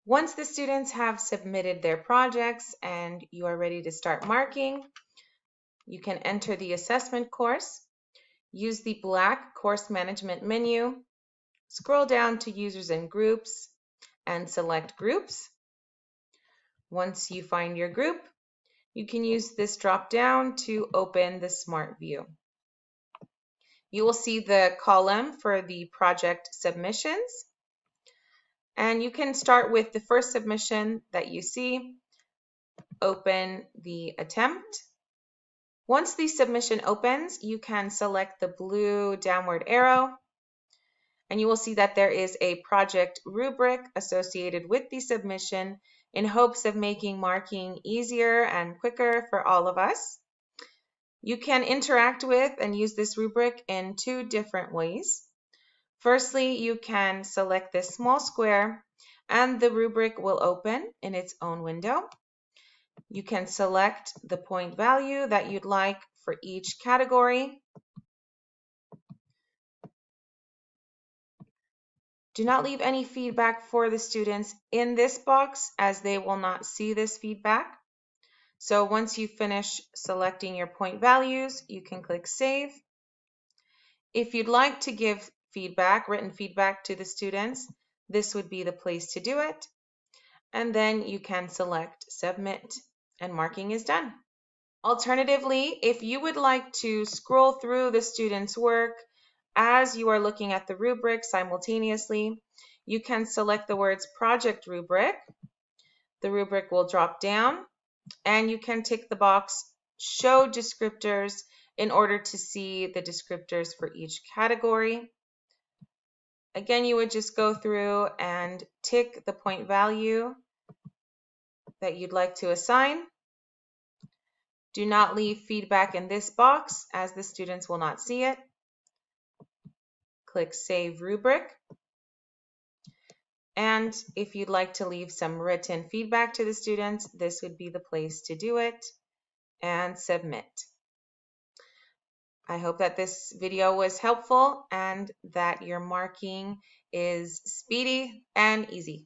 Once the students have submitted their projects and you are ready to start marking, you can enter the assessment course, use the black course management menu, scroll down to users and groups, and select groups. Once you find your group, you can use this drop down to open the Smart View. You will see the column for the project submissions, and you can start with the first submission that you see. Open the attempt. Once the submission opens, you can select the blue downward arrow, and you will see that there is a project rubric associated with the submission in hopes of making marking easier and quicker for all of us. You can interact with and use this rubric in two different ways. Firstly, you can select this small square and the rubric will open in its own window. You can select the point value that you'd like for each category. Do not leave any feedback for the students in this box as they will not see this feedback. So once you finish selecting your point values, you can click Save. If you'd like to give feedback, written feedback to the students, this would be the place to do it. And then you can select Submit, and marking is done. Alternatively, if you would like to scroll through the students' work as you are looking at the rubric simultaneously, you can select the words Project Rubric. The rubric will drop down, and you can tick the box Show Descriptors in order to see the descriptors for each category. Again, you would just go through and tick the point value that you'd like to assign. Do not leave feedback in this box as the students will not see it. Click Save Rubric. And if you'd like to leave some written feedback to the students, this would be the place to do it, and Submit. I hope that this video was helpful and that your marking is speedy and easy.